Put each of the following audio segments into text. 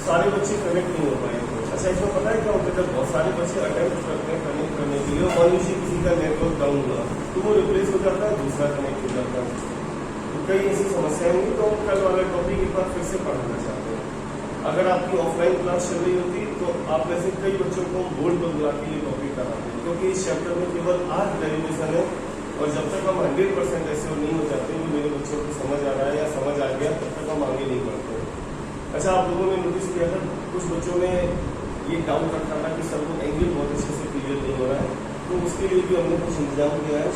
सारे बच्चे कनेक्ट नहीं हो पाएंगे। अच्छा, इसमें पता है क्या होता है, जब बहुत सारे बच्चे अटेम्प्ट करते हैं कनेक्ट करने के लिए, मान लीजिए किसी का नेटवर्क डाउन हुआ तो वो रिप्लेस हो जाता है, दूसरा कनेक्ट हो जाता है। तो कई ऐसी समस्याएं होंगी, तो हम कल वाला टॉपिक एक बार फिर से पढ़ाना चाहते हैं। अगर आपकी ऑफलाइन क्लास चल रही होती तो आप में से कई बच्चों को बोर्ड पर बुला के ये टॉपिक कराते हैं, क्योंकि इस चैप्टर में केवल 8 डेरिवेशन है, और जब तक हम 100% ऐसे नहीं हो जाते जो मेरे बच्चों को समझ आ रहा है या समझ आ गया, तब तक हम आगे नहीं बढ़ते। अच्छा, आप लोगों ने नोटिस किया था कुछ बच्चों ने ये डाउट रखा था कि सर को एंगल बहुत अच्छे से क्लियर नहीं हो रहा है, तो उसके लिए भी हमने कुछ इंतजाम किया है।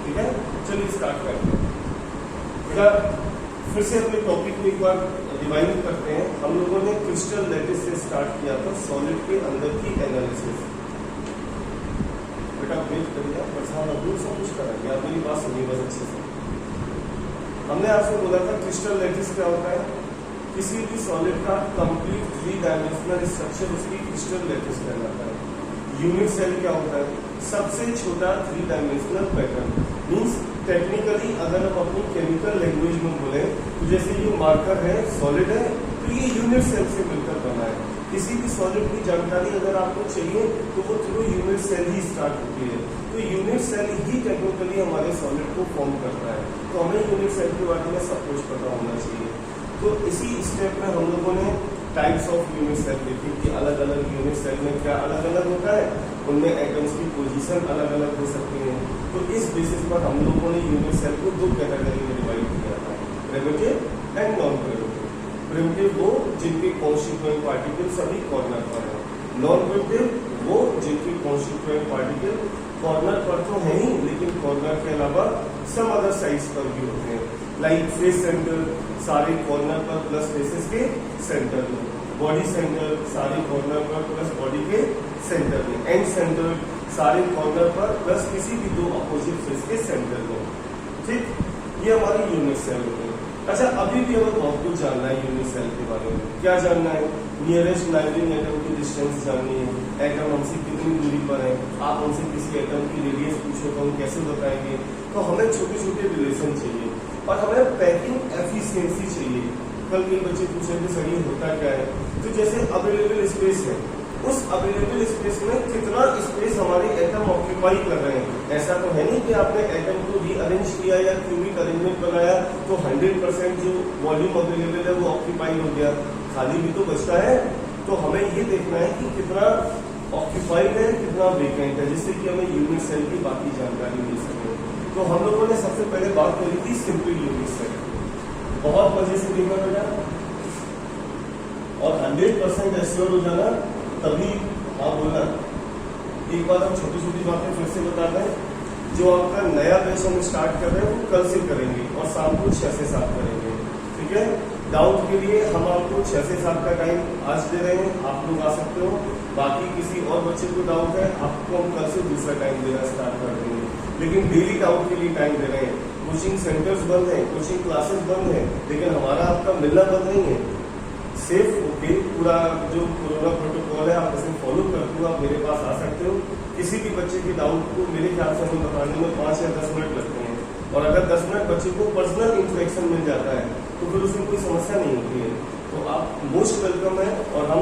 ठीक है, चलिए स्टार्ट करते हैं। बेटा फिर से अपने टॉपिक को एक बार रिवाइज करते हैं। हम लोगों ने क्रिस्टल लैटिस से स्टार्ट किया था सॉलिड के अंदर की एनालिसिस। बेटा वेट करिए, परेशान दूर सब कुछ कराएंगे, आप मेरी बात सुनिए बस अच्छे से। हमने आपसे बोला था क्रिस्टल लैटिस क्या होता है, किसी भी सॉलिड का कंप्लीट 3 डायमेंशनल स्ट्रक्चर उसकी क्रिस्टल लैटिस कहलाता है। यूनिट सेल क्या होता है, सबसे छोटा 3 डायमेंशनल पैटर्न। मीन्स टेक्निकली अगर हम अपनी केमिकल लैंग्वेज में बोले तो जैसे ये मार्कर है, सॉलिड है, तो ये यूनिट सेल से मिलकर बना है। किसी भी सॉलिड की जानकारी अगर आपको चाहिए तो वो थ्रू यूनिट सेल ही स्टार्ट होती है। तो यूनिट सेल ही टेक्निकली हमारे सॉलिड को फॉर्म करता है, तो हमें यूनिट सेल के बारे में सब कुछ पता होना चाहिए। तो इसी स्टेप में हम लोगों ने टाइप्स ऑफ यूनिट सेल देखी कि अलग अलग यूनिट सेल में क्या अलग अलग होता है, उनमें एटम्स की पोजीशन अलग अलग हो सकती है। तो इस बेसिस पर हम लोगों ने यूनिट सेल को 2 कैटेगरी में डिवाइड किया था, primitive and non primitive. Primitive वो जिनके कॉन्स्टिट्यूएंट पार्टिकल सभी कॉर्नर पर है, नॉन प्रिमिटिव वो जिनके कॉन्स्टिट्यूएंट पार्टिकल कॉर्नर पर तो है ही, लेकिन कॉर्नर के अलावा सम अदर साइज पर भी होते हैं। लाइक फेस सेंटर सारे कॉर्नर पर प्लस फेसेस के सेंटर में, बॉडी सेंटर सारे कॉर्नर पर प्लस बॉडी के सेंटर में, एंड सेंटर सारे कॉर्नर पर प्लस किसी भी 2 अपोजिट फेस के सेंटर में। ठीक, ये हमारी यूनिट सेल होते हैं। अच्छा, अभी भी हमें बहुत कुछ जानना है यूनिट सेल के बारे में। क्या जानना है, नियरेस्ट नाइबरिंग एटम की डिस्टेंस जाननी है, एटम हमसे कितनी दूरी पर है। आप हमसे किसी एटम की रेडियस पूछो तो हम कैसे बताएंगे, तो हमें छोटे छोटे रिलेशन चाहिए और हमें पैकिंग एफिशिएंसी चाहिए। कल के बच्चे पूछेंगे सर ये होता क्या है, तो जैसे अवेलेबल स्पेस है, उस अवेलेबल स्पेस में कितना स्पेस हमारे एटम ऑक्यूपाई कर रहे हैं। ऐसा तो है नहीं कि आपने एटम को रीअरेंज किया या क्यूबिक अरेंजमेंट बनाया तो 100% जो वॉल्यूम अवेलेबल है वो ऑक्यूपाई हो गया, खाली भी तो बचता है। तो हमें ये देखना है कि कितना ऑक्यूपाइड है, कितना वेकेंट है, जिससे कि हमें यूनिट सेल की बाकी जानकारी मिल सके। तो हम लोगों ने सबसे पहले बात करी थी सिंपल यूनिट सेल, बहुत मजे से देखा बेटा, और 100% एश्योर हो जाना तभी आप बोलना। एक बार हम छोटी छोटी बातें फिर से बता दें, जो आपका नया बैच हम स्टार्ट कर रहे हैं वो कल से करेंगे और शाम को 6 से 7 करेंगे। ठीक है, डाउट के लिए हम आपको 6 से 7 का टाइम आज दे रहे हैं, आप लोग आ सकते हो। बाकी किसी और बच्चे को डाउट है, आपको हम कल से दूसरा टाइम देना स्टार्ट कर देंगे, लेकिन डेली डाउट के लिए टाइम दे रहे हैं। कोचिंग सेंटर्स बंद है, कोचिंग क्लासेस बंद है, लेकिन हमारा आपका मिलना बंद नहीं है। सेफ होके पूरा जो कोरोना प्रोटोकॉल है आप उसे फॉलो करते हो, आप मेरे पास आ सकते हो। किसी भी बच्चे के डाउट को मेरे ख्याल से हमें बताने में 5 या 10 मिनट लगते हैं, और अगर 10 मिनट बच्चे को पर्सनल इंटरेक्शन मिल जाता है तो फिर उसमें कोई समस्या नहीं होती है। तो आप मोस्ट वेलकम है, और हम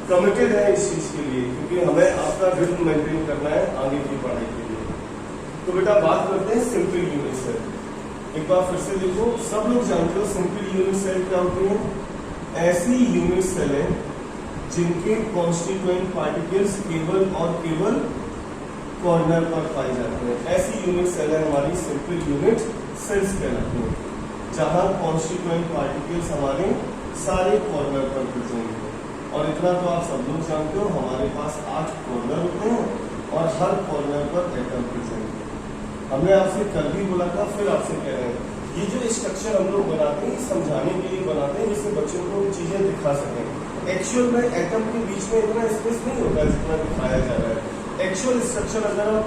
कमिटेड है इस चीज के लिए, क्योंकि हमें आपका रिदम मेंटेन करना है आगे की पढ़ाई के लिए। तो बेटा बात करते हैं सिंपल यूनिट सेल। एक बार फिर से देखो, सब लोग जानते हो सिंपल यूनिट सेल क्या होती है। ऐसी यूनिट सेल है जिनके कॉन्स्टिट्यूएंट पार्टिकल्स केवल और केवल कॉर्नर पर पाए जाते हैं। ऐसी यूनिट सेल है हमारी सिंपल यूनिट सेल्स कहलाती है, जहां कॉन्स्टिट्यूएंट पार्टिकल्स हमारे सारे कॉर्नर पर मिलेंगे। और इतना तो आप सब लोग जानते हो, हमारे पास 8 कॉर्नर होते हैं और हर कॉर्नर पर एटम मिलेंगे। हमने आपसे कल भी बोला था, फिर आपसे कह रहे हैं, ये जो स्ट्रक्चर हम लोग बनाते हैं समझाने के लिए बनाते हैं, जिससे बच्चों को चीजें दिखा सकें। एक्चुअल में एटम के बीच में इतना स्पेस नहीं होता जितना दिखाया जा रहा है। एक्चुअल स्ट्रक्चर अगर हम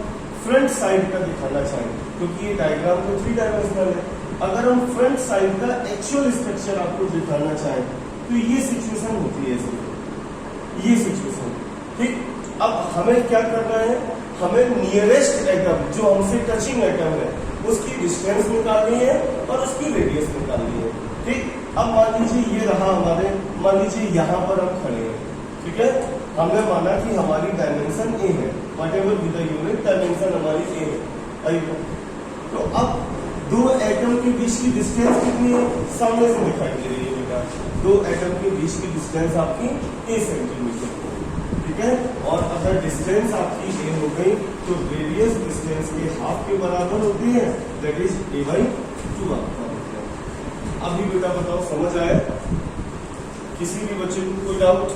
फ्रंट साइड का दिखाना चाहें, क्योंकि ये डायग्राम तो 3 डायमेंशनल है, अगर हम फ्रंट साइड का एक्चुअल स्ट्रक्चर आपको दिखाना चाहें तो ये सिचुएशन होती है, ये सिचुएशन। ठीक, अब हमें क्या करना है, हमें नियरेस्ट एटम जो हमसे टचिंग एटम है उसकी डिस्टेंस निकालनी है और उसकी रेडियस निकालनी है। ठीक, अब मान लीजिए ये रहा हमारे, मान लीजिए यहाँ पर हम खड़े हैं, ठीक है, हमने माना कि हमारी डायमेंशन ए है, whatever be the unit dimension हमारी ए है। तो अब दो एटम के बीच की डिस्टेंस कितनी है, सामने से दिखाई दे रही है बेटा, दो एटम के बीच की डिस्टेंस आपकी ए सेंटीमीटर, ठीक है। और अगर डिस्टेंस आपकी ए हो गई तो रेडियस डिस्टेंस के हाफ के बराबर होती है, दैट इज a/2 आपका होता है। अभी बेटा बताओ समझ आया, किसी भी बच्चे को कोई डाउट?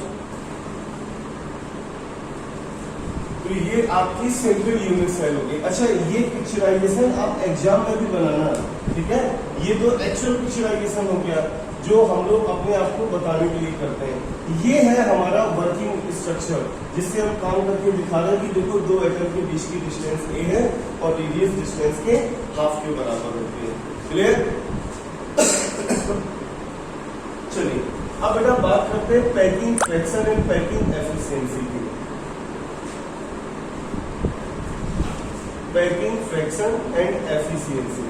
तो ये आपकी सिंपल यूनिट सेल होगी। अच्छा, ये पिक्चराइजेशन आप एग्जाम में भी बनाना, ठीक है। ये तो एक्चुअल पिक्चराइजेशन हो गया जो हम लोग अपने आप को बताने के लिए करते हैं। ये है हमारा वर्किंग स्ट्रक्चर जिससे हम काम करके दिखा रहे हैं कि देखो दो एटम के बीच की डिस्टेंस ए है और रेडियस डिस्टेंस के हाफ के बराबर होती है। क्लियर? चलिए अब बेटा बात करते हैं packing fraction and packing efficiency की। पैकिंग फ्रैक्शन एंड एफिशिएंसी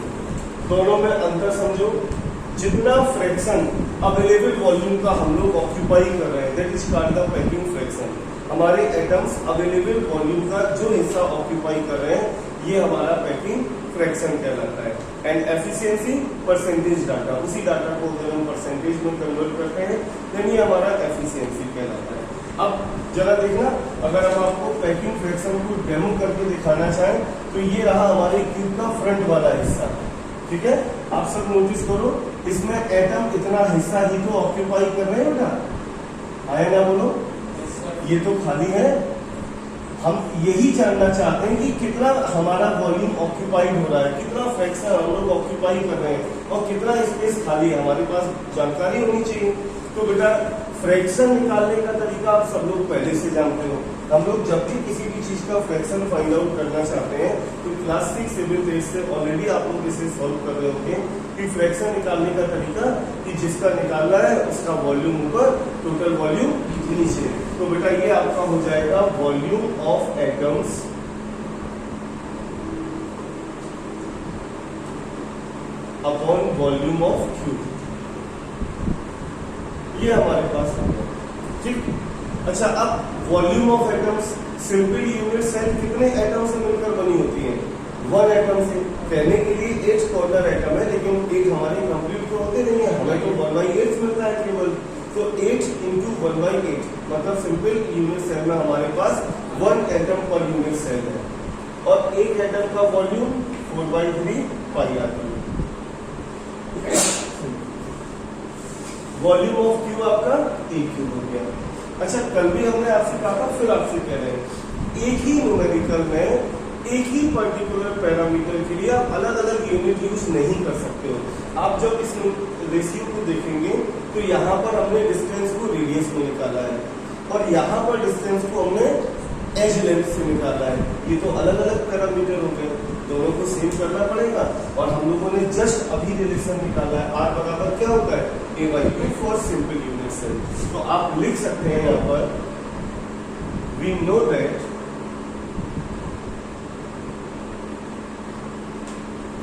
दोनों में अंतर समझो। जितना फ्रैक्शन अवेलेबल वॉल्यूम का हम लोग ऑक्यूपाई कर रहे हैं, that is called the packing fraction. हमारे एटम्स अवेलेबल वॉल्यूम का जो हिस्सा ऑक्यूपाई कर रहे हैं ये हमारा पैकिंग फ्रैक्शन कहलाता है। एंड एफिशिएंसी परसेंटेज डाटा, उसी डाटा को अगर हम परसेंटेज में कन्वर्ट करते हैं यानी हमारा एफिशिएंसी कहलाता है। अब जरा देखना, अगर हम आपको पैकिंग फ्रैक्शन को डेमो करके दिखाना चाहें तो ये रहा हमारे क्यूब का फ्रंट वाला हिस्सा, ठीक है। आप सब नोटिस करो, इसमें एटम इतना हिस्सा ही तो ऑक्यूपाई कर रहे हैं बेटा, आया ना बोलो? ये तो खाली है। हम यही जानना चाहते हैं कि कितना हमारा वॉल्यूम ऑक्यूपाइड हो रहा है, कितना फ्रैक्शन हम लोग ऑक्यूपाई कर रहे हैं और कितना स्पेस खाली है, हमारे पास जानकारी होनी चाहिए। तो बेटा फ्रैक्शन निकालने का तरीका आप सब लोग पहले से जानते हो। हम लोग जब भी किसी भी चीज का फ्रैक्शन फाइंड आउट करना चाहते हैं तो क्लास 6 सिविल टेस्ट से ऑलरेडी आप लोग इसे सॉल्व कर रहे होंगे कि फ्रैक्शन निकालने का तरीका कि जिसका निकालना है उसका वॉल्यूम ऊपर, टोटल वॉल्यूम नीचे। तो बेटा ये आपका हो जाएगा volume of atoms upon volume of cube, ये हमारे पास है, ठीक। अच्छा, अब volume of atoms, simple unit cell कितने एटम से मिलकर बनी होती है? 1 एटम से। कहने के लिए 8 क्वार्टर एटम है लेकिन 8 हमारे कंप्लीट तो होते नहीं है, हमें तो 1/8 मिलता है केवल। तो 8 into 1/8 मतलब सिंपल यूनिट सेल में हमारे पास 1 एटम पर यूनिट सेल है और एक एटम का वॉल्यूम 4/3 पाई आती है। वॉल्यूम ऑफ क्यूब आपका ए क्यूब हो गया। अच्छा, कल भी हमने आपसे कहा था, फिर आपसे कह रहे हैं, एक ही न्यूमेरिकल में एक ही पर्टिकुलर पैरामीटर के लिए आप अलग अलग यूनिट यूज नहीं कर सकते हो। आप जब इस रेशियो को देखेंगे तो यहाँ पर हमने डिस्टेंस को रेडियस में निकाला है और यहाँ पर डिस्टेंस को हमने एज लेंथ से निकाला है। ये तो अलग अलग पैरामीटर हो गए, दोनों को सेम करना पड़ेगा। और हम लोगों ने जस्ट अभी रिलेशन निकाला है, आर बराबर क्या होता है, a/2 for simple unit cell. तो आप लिख सकते हैं यहाँ पर, we know that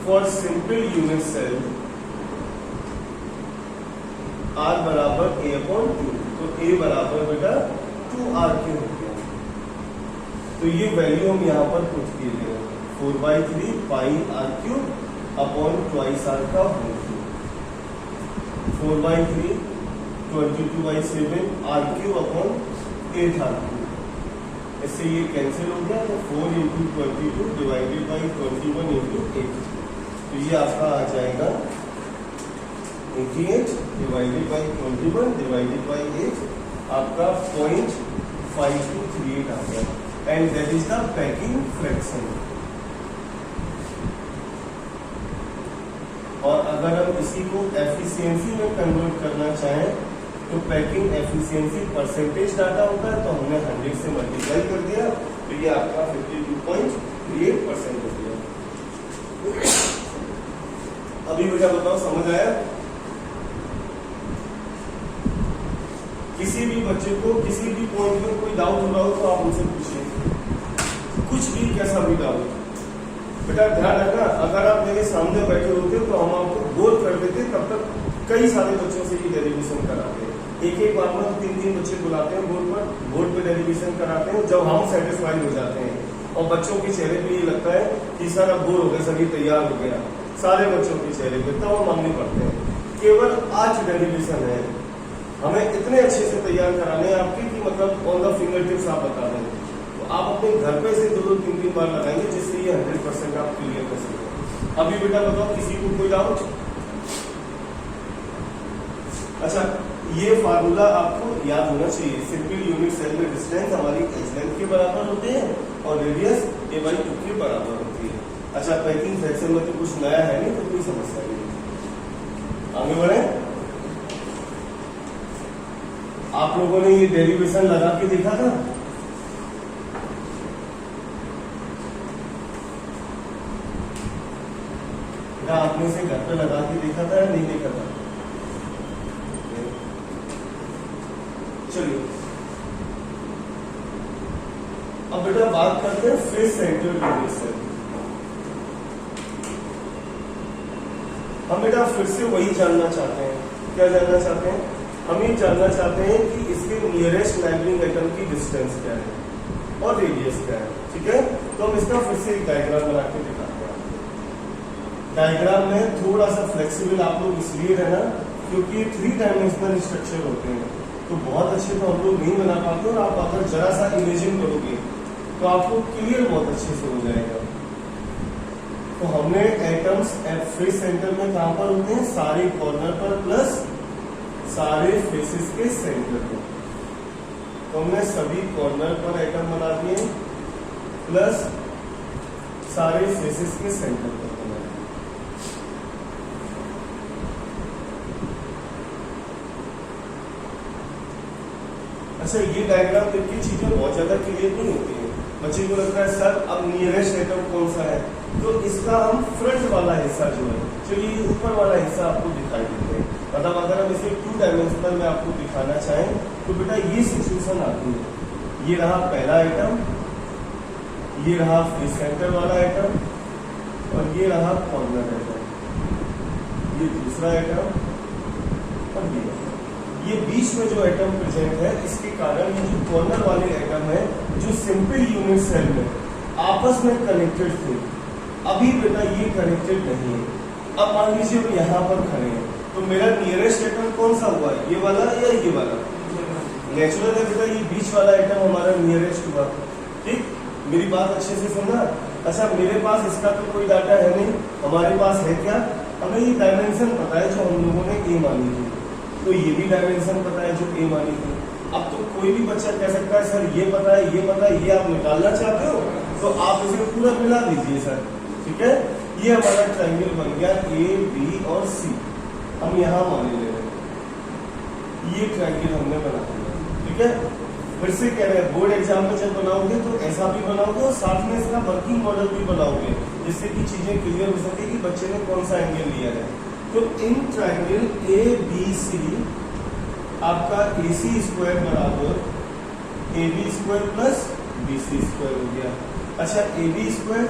for simple unit cell r बराबर a/2, तो a बराबर बेटा 2r क्यों हो गया। तो ये वैल्यू हम यहाँ पर पुट किए गए, 4/3 pi r³ upon twice r का whole cube, 4/3 22/7 r³ upon 8 r³। इससे ये कैंसिल हो गया तो 4 into 22 डिवाइडेड बाई 21 into 8, तो ये आपका आ जाएगा 88 डिवाइडेड बाई 21 डिवाइडेड बाई 8, आपका 0.5238 आ गया। And that is the packing fraction. और अगर हम इसी को एफिशिएंसी में कन्वर्ट करना चाहें तो पैकिंग एफिशिएंसी परसेंटेज डाटा होता है, तो हमने 100 से मल्टीप्लाई कर दिया तो ये आपका 52.38% हो गया। अभी बेटा बताओ समझ आया? किसी भी बच्चे को किसी भी पॉइंट में कोई डाउट हो रहा हो तो आप उनसे पूछिए, कुछ भी कैसा भी डाउट। बेटा ध्यान रखना, अगर आप मेरे सामने बैठे होते तो हम आपको बोल कर देते, तब तक कई सारे बच्चों से ये डेरिवेशन कराते हैं, एक एक बार में 3-3 बच्चे बुलाते हैं बोर्ड पे डेरिवेशन कराते हैं। जब हम सेटिस्फाइड हो जाते हैं और बच्चों के चेहरे पे ये लगता है कि सर अब बोर हो गए, सर ये तैयार हो गया, सारे बच्चों के चेहरे पे, तब हम मांगने पड़ते हैं। केवल आज डेरिवेशन है, हमें इतने अच्छे से तैयार कराने हैं आपके कि मतलब ऑन द फिंगर टिप्स आप बता दें, तो आप अपने घर पे से 2-3 बार लगाएंगे, जिससे ये 100% आप क्लियर कर सकें। अभी बेटा बताओ, किसी को कोई डाउट? अच्छा, ये फार्मूला आपको याद होना चाहिए। सिंपल यूनिट सेल में डिस्टेंस हमारी एच लेंथ के बराबर होते हैं और रेडियस a/2 के बराबर होती है। अच्छा, पैकिंग फ्रैक्शन में तो कुछ नया है नहीं, तो कोई समस्या नहीं। आगे बढ़े। आप लोगों ने ये डेरिवेशन लगा के देखा था? क्या आपने से घर पे लगा के देखा था या नहीं देखा था? चलिए अब बेटा बात करते हैं फेस सेंटर यूनिट सेल। हम बेटा फिर से वही जानना चाहते हैं। क्या जानना चाहते हैं? हम ये जानना चाहते हैं कि इसके नियरेस्ट नाइबरिंग एटम की डिस्टेंस क्या है और रेडियस क्या है। ठीक है, तो हम इसका फिर से एक डायग्राम बना के दिखाते हैं। डायग्राम में थोड़ा सा फ्लेक्सिबल आप लोग इसलिए रहना क्योंकि 3 डायमेंशनल स्ट्रक्चर होते हैं, तो बहुत अच्छे तो हम लोग नहीं बना पाते, और आप अगर जरा सा इमेजिन करोगे तो आपको क्लियर बहुत अच्छे से हो जाएगा। तो हमने एटम्स फेस सेंटर में कहां पर होते हैं? सारे कॉर्नर पर प्लस सारे फेसेस के सेंटर पर। तो हमने सभी कॉर्नर पर एटम बना दिए प्लस सारे फेसेस के सेंटर पर बना दिए। अच्छा, ये डायग्राम देख के चीजें बहुत ज्यादा क्लियर नहीं होती है। बच्चे को लगता है सर अब नियरेस्ट एटम कौन सा है, तो इसका हम फ्रंट वाला हिस्सा जो है, चलिए ऊपर वाला हिस्सा आपको दिखाई देते हैं। मतलब अगर हम इसे 2 डायमेंशनल में आपको दिखाना चाहें तो बेटा ये सिचुएशन आती है। ये रहा पहला आइटम, ये रहा फेस सेंटर वाला आइटम, और ये रहा कॉर्नर आइटम, ये दूसरा आइटम, और ये बीच में जो एटम प्रेजेंट है, इसके कारण ये जो कॉर्नर वाले एटम है जो सिंपल यूनिट सेल में आपस में कनेक्टेड थे, अभी बेटा ये कनेक्टेड नहीं है। अब मान लीजिए वो यहाँ पर खड़े हैं, तो मेरा नियरेस्ट एटम कौन सा हुआ? ये वाला या ये वाला? नेचुरल है बेटा, ये बीच वाला एटम हमारा नियरेस्ट हुआ। ठीक, मेरी बात अच्छे से सुनना। अच्छा, मेरे पास इसका तो कोई डाटा है नहीं, हमारे पास है क्या? हमें ये डायमेंशन पता है जो हम लोगों ने ए मानी थी, तो ये भी डायमेंशन पता है जो ए मानी थी। अब तो कोई भी बच्चा कह सकता है सर ये पता है, ये पता है, ये आप निकालना चाहते हो तो आप इसे पूरा मिला दीजिए सर। ठीक है, ये हमारा ट्रायंगल बन गया ए, बी और सी। हम यहाँ मान ले रहे हैं ये ट्रायंगल हमने बना दिया। ठीक है, फिर से कह रहे हैं बोर्ड एग्जाम में जब बनाओगे तो ऐसा भी बनाओगे और साथ में इसका वर्किंग मॉडल भी बनाओगे, जिससे कि चीजें क्लियर हो सके कि बच्चे ने कौन सा एंगल लिया है। तो in triangle A B C आपका ए सी स्क्वायर बराबर A B square plus B C square हो गया। अच्छा, A B square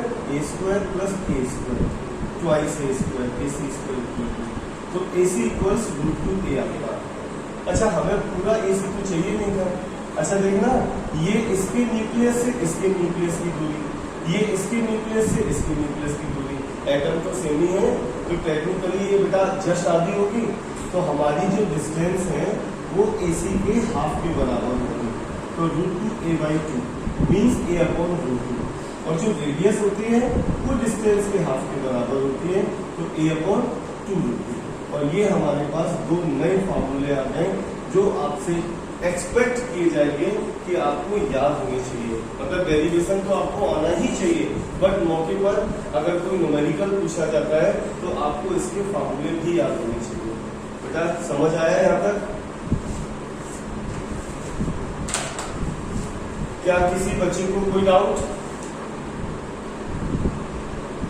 plus A square twice A square, A C square, तो ए सी इक्वल्स √2a आपका। अच्छा, हमें पूरा ए सी तो चाहिए नहीं था। अच्छा देखना, ये इसके न्यूक्लियस से इसके न्यूक्लियस की दूरी, ये इसके न्यूक्लियस से इसके न्यूक्लियस की दूरी, एटम तो सेम ही है, तो टेक्निकली ये बेटा जस्ट आधी होगी। तो हमारी जो डिस्टेंस है वो AC के हाफ के बराबर होगी, तो √2a/2 मीन्स a/√2, और जो रेडियस होती है वो डिस्टेंस के हाफ के बराबर होती है, तो a/2√2। और ये हमारे पास 2 नए फार्मूले आ गए जो आपसे एक्सपेक्ट किए जाएंगे कि आपको याद होने चाहिए। मतलब डेरिवेशन तो आपको आना ही चाहिए, बट मौके पर अगर कोई न्यूमेरिकल पूछा जाता है तो आपको इसके फार्मूले भी याद होने चाहिए। बेटा समझ आया यहाँ तक? क्या किसी बच्चे को कोई डाउट?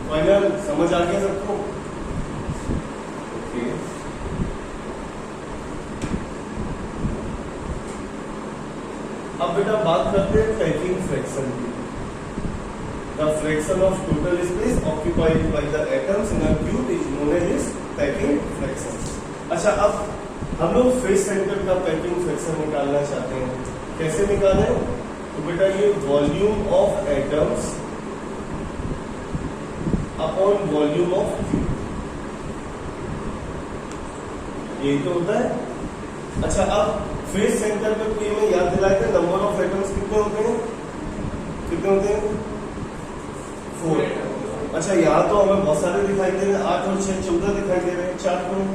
फाइनल समझ आ गया सबको? ओके, अब बेटा बात करते हैं पैकिंग फ्रैक्शन की। The fraction of total space occupied by the atoms in a cube is known as packing fraction. अच्छा, अब हम लोग फेस सेंटर का पैकिंग फ्रैक्शन निकालना चाहते हैं। कैसे निकालें? तो बेटा ये volume of atoms upon volume of cube, यही तो होता है। अच्छा, अब फेस सेंटर पे कोई में याद दिलाया था नंबर ऑफ एटम्स कितने होते हैं? कितने होते हैं? 4। अच्छा, यहाँ तो हमें बहुत सारे दिखाई दे रहे हैं, 8 और 6 14 दिखाई दे रहे हैं चार्ट में।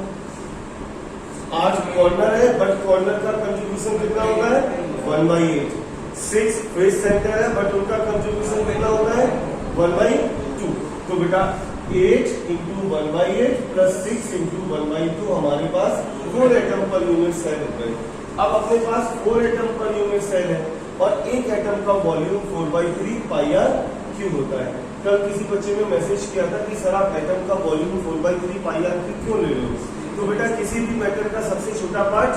8 कॉर्नर है, बट कॉर्नर का कंट्रीब्यूशन कितना होता है? 1/8। 6 फेस सेंटर है, बट उनका कंट्रीब्यूशन कितना होता है? 1/2। तो बेटा 8 इंटू 1/8 प्लस 6 इंटू 1/2 हमारे पास 4 एटम पर यूनिट सेल होते हैं। अब अपने पास 4 एटम पर यूनिट सेल है और एक एटम का वॉल्यूम 4/3 पाई आर क्यूब होता है। कल किसी बच्चे ने मैसेज किया था कि सर आप एटम का वॉल्यूम 4/3 पाई आर क्यूब क्यों ले रहे हो? तो बेटा किसी भी मैटर का सबसे छोटा पार्ट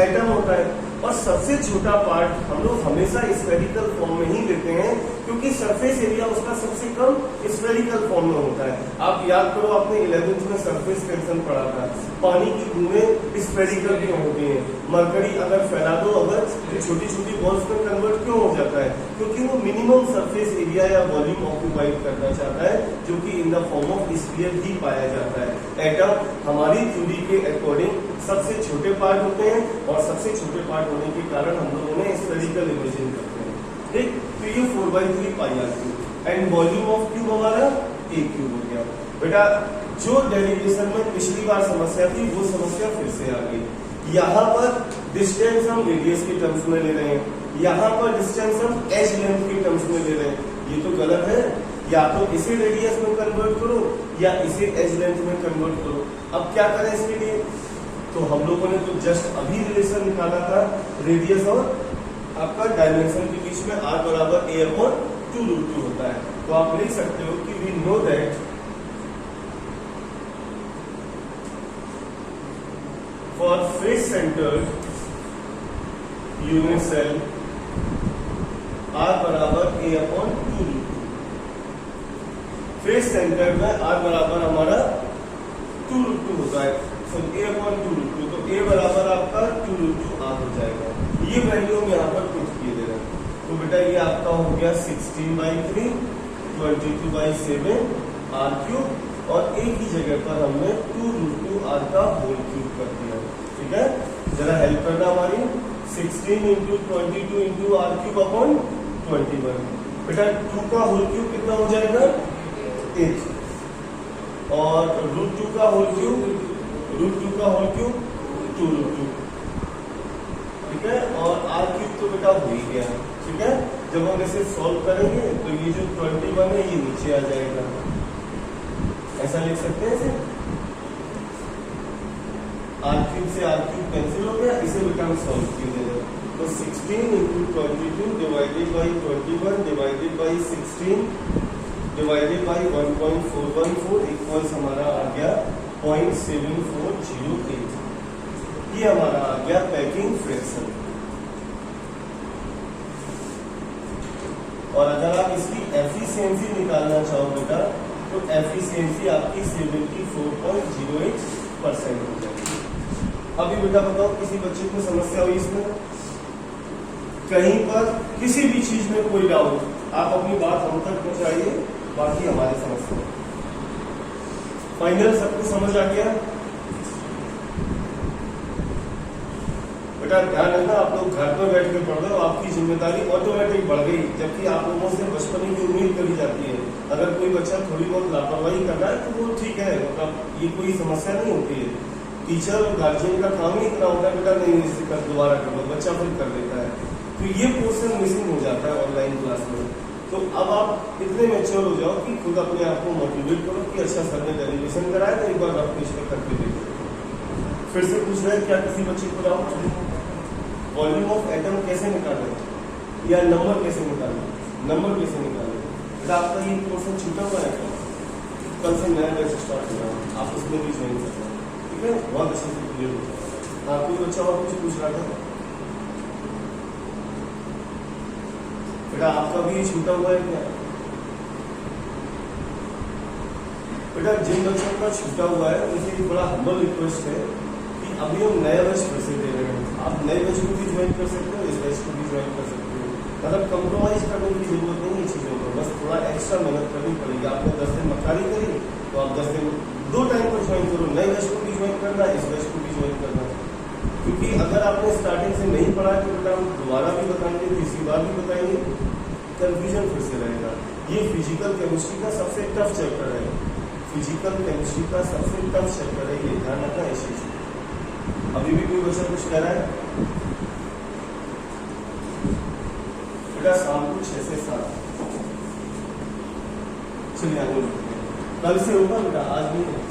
एटम होता है और सबसे छोटा पार्ट हम लोग हमेशा स्फेरिकल फॉर्म में ही लेते हैं, क्योंकि सरफेस एरिया उसका सबसे कम स्फेरिकल फॉर्म में होता है। आप याद करो, आपने 11th में सरफेस टेंशन पढ़ा था, पानी की बूंदें स्फेरिकल क्यों होती हैं? मरकरी अगर फैला दो अगर तो छोटी छोटी बॉल्स में कन्वर्ट क्यों हो जाता है? क्योंकि वो मिनिमम सरफेस एरिया या वॉल्यूम ऑक्यूपाइड करना चाहता है, जो कि in the form of sphere ही पाया जाता है। एटम हमारी थ्योरी के अकॉर्डिंग सबसे छोटे पार्ट होते हैं और सबसे छोटे पार्ट होने के कारण हम लोग उन्हें स्फेरिकल इमेजिन करते हैं। ठीक, तो ये 4/3 pi r cube and volume of cube हमारा a क्यूब हो गया। बेटा जो डेरिवेशन में पिछली बार समस्या थी वो समस्या फिर से आ गई। यहाँ पर डिस्टेंस हम रेडियस के टर्म्स में ले रहे हैं, यहाँ पर डिस्टेंस हम एज लेंथ के टर्म्स में ले रहे हैं। ये तो गलत है, या तो इसे रेडियस में कन्वर्ट करो या इसे एज लेंथ में कन्वर्ट करो। अब क्या करें इसके लिए? तो हम लोगों ने तो जस्ट अभी रिलेशन निकाला था रेडियस और आपका डायमेंशन के बीच में, r बराबर a अपॉन 2√2 होता है। तो आप लिख सकते हो कि we know that for face centred unit cell r बराबर a अपॉन 2√2। फेस सेंटर में r बराबर हमारा 2√2 होता है, तो a अपॉन 2√2, तो a बराबर आपका 2√2 r हो जाएगा। ये वैल्यू हम यहाँ पर पुट किए दे रहे हैं। तो बेटा ये आपका हो गया 16/3 22/7 r क्यूब और एक ही जगह पर हमने 2√2 r का होल क्यूब कर दिया। ठीक है, जरा हेल्प करना हमारी। 16 into 22 into r cube upon 21। बेटा 2 का होल क्यूब कितना हो जाएगा? 8 और √2 का होल क्यूब, √2 का होल क्यूब 2√2। ठीक है, और r क्यूब तो बेटा हो ही गया। ठीक है, जब हम इसे सॉल्व करेंगे तो ये जो 21 है ये नीचे आ जाएगा, ऐसा लिख सकते हैं इसे। r क्यूब से r क्यूब कैंसिल हो गया, इसे बेटा हम सॉल्व किए देंगे। तो 16 into 22 divided by 21 divided by 16 divided by 1.414 equals हमारा आ गया 0.7408। ये हमारा आ गया पैकिंग फ्रैक्शन। और अगर आप इसकी एफिशिएंसी निकालना चाहो बेटा तो एफिशिएंसी आपकी 74.08% हो जाएगी। अभी बेटा बताओ, किसी बच्चे को समस्या हुई इसमें? कहीं पर किसी भी चीज में कोई डाउट, आप अपनी बात हम तक पहुंचाइए, बाकी हमारी समस्या। फाइनल सबको समझ आ गया? बेटा ध्यान रखना, आप लोग घर पर बैठ के पढ़ रहे हो, आपकी जिम्मेदारी ऑटोमेटिक बढ़ गई, जबकि आप लोगों से बचपन की उम्मीद करी जाती है। अगर कोई बच्चा थोड़ी बहुत लापरवाही कर रहा है तो वो ठीक है, मतलब ये कोई समस्या नहीं होती है। टीचर और गार्जियन का काम ही इतना होता है बेटा नहीं इसे दोबारा कर लो, बच्चा फिर कर लेता है। तो ये पोर्शन मिसिंग हो जाता है ऑनलाइन क्लास में। तो अब आप इतने मैच्योर हो जाओ कि खुद अपने आप को मोटिवेट करो कि अच्छा सर ने डेरिवेशन कराया तो एक बार आप इस पर करके देखो। फिर से पूछ रहे हैं क्या किसी बच्चे को डाउट? वॉल्यूम ऑफ एटम कैसे निकालें या नंबर कैसे निकालें? नंबर कैसे निकालें? बेटा आपका ये पोर्शन छूटा हुआ है क्या? कल से नया बैच स्टार्ट हो रहा है, आप उसमें भी ज्वाइन कर रहे हैं। ठीक है, बहुत अच्छे से क्लियर हो जाएगा। हाँ, कोई बच्चा और कुछ पूछ रहा था? बेटा आपका भी छूटा हुआ है क्या? बेटा जिन बच्चों का छूटा हुआ है उनसे एक बड़ा हम्बल रिक्वेस्ट है कि अभी हम नया बैच फिर से दे रहे हैं, आप नए बैच को भी ज्वाइन कर सकते हो, इस बैच को भी ज्वाइन कर सकते हो। मतलब कंप्रोमाइज करने की जरूरत नहीं है चीज़ों पर, बस थोड़ा एक्स्ट्रा मेहनत करनी पड़ेगी। आपने 10 दिन मक्कारी करी तो आप 10 दिन 2 टाइम पर ज्वाइन करो, नए बैच को भी ज्वाइन करना, इस बैच को भी ज्वाइन करना। क्योंकि अगर आपने स्टार्टिंग से नहीं पढ़ा तो बेटा हम दोबारा भी बताएंगे, तीसरी बार भी बताएंगे, कंफ्यूजन फिर से रहेगा। ये फिजिकल केमिस्ट्री का सबसे टफ चैप्टर है, फिजिकल केमिस्ट्री का सबसे टफ चैप्टर है, ये ध्यान रखना इस चीज। अभी भी कोई बच्चा कुछ कह रहा है? बेटा शाम को 6 से 7 चलिए आगे बढ़ते हैं। कल से होगा बेटा, आज नहीं है।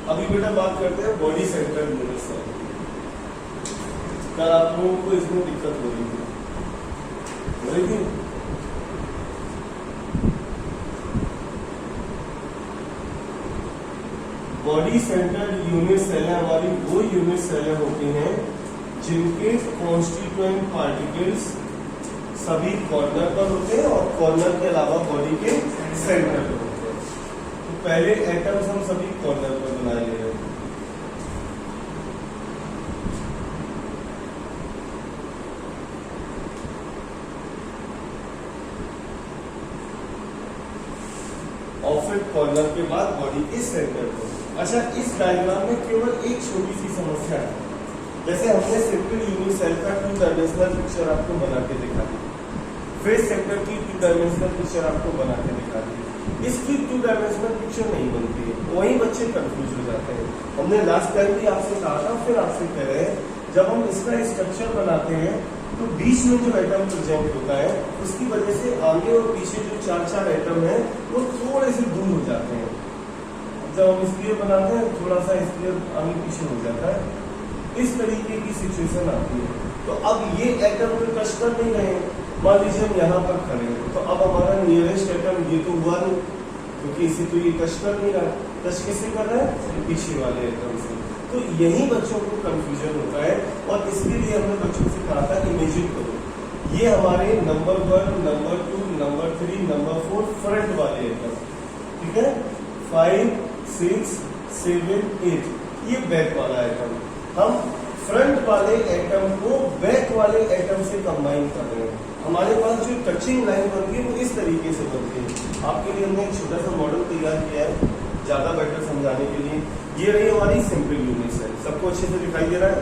अभी बेटा बात करते हैं बॉडी सेंटर यूनिट से। कल आप लोगों को इसमें दिक्कत हो रही थी, बॉडी सेंटर यूनिट सेलें हमारी वो यूनिट सेलें होती हैं जिनके कॉन्स्टिट्यूएंट पार्टिकल्स सभी कॉर्नर पर होते हैं और कॉर्नर के अलावा बॉडी के सेंटर पर होते हैं। तो पहले एटम्स हम सभी कॉर्नर पर बना ले रहे हैं। और फिर कॉर्नर के बाद बॉडी के सेंटर पर। अच्छा, इस डायग्राम में केवल एक छोटी सी समस्या है। जैसे हमने सिंपल यूनिट सेल का 2 डायमेंशनल पिक्चर आपको बना के दिखा दी, फेस सेंटर की 2 डायमेंशनल पिक्चर आपको बना के दिखा दी, इसकी 2 डायमेंशनल पिक्चर नहीं बनती है, वही बच्चे कंफ्यूज हो जाते हैं। हमने लास्ट टाइम भी आपसे कहा था, फिर आपसे कह रहे हैं, जब हम इसका स्ट्रक्चर बनाते हैं तो बीच में जो एटम प्रेजेंट होता है उसकी वजह से आगे और पीछे जो 4 एटम है वो थोड़े से दूर हो जाते हैं। जब हम स्क्वायर बनाते हैं थोड़ा सा स्क्वायर आगे पीछे हो जाता है, इस तरीके की सिचुएशन आती है। तो अब ये एटम तो टच कर नहीं रहे, मान लीजिए हम यहाँ पर खड़े हैं, तो अब हमारा नियरेस्ट एटम ये तो हुआ नहीं, क्योंकि इसे तो ये टच कर नहीं रहा, टच किससे कर रहा है? पीछे वाले एटम से। तो यही बच्चों को कंफ्यूजन होता है, और इसके लिए हमने बच्चों से कहा था इमेजिन करो, ये हमारे number 1, number 2, number 3, number 4 front वाले एटम, ठीक है, 5, 6, 7, 8 ये बैक वाला एटम। हम फ्रंट वाले एटम को बैक वाले एटम से कंबाइन कर रहे हैं। हमारे पास जो टचिंग लाइन बनती है वो इस तरीके से बनती है। आपके लिए हमने एक छोटा सा मॉडल तैयार किया है ज्यादा बेटर समझाने के लिए। ये रही हमारी सिंपल यूनिट सेल, सबको अच्छे से दिखाई दे रहा है?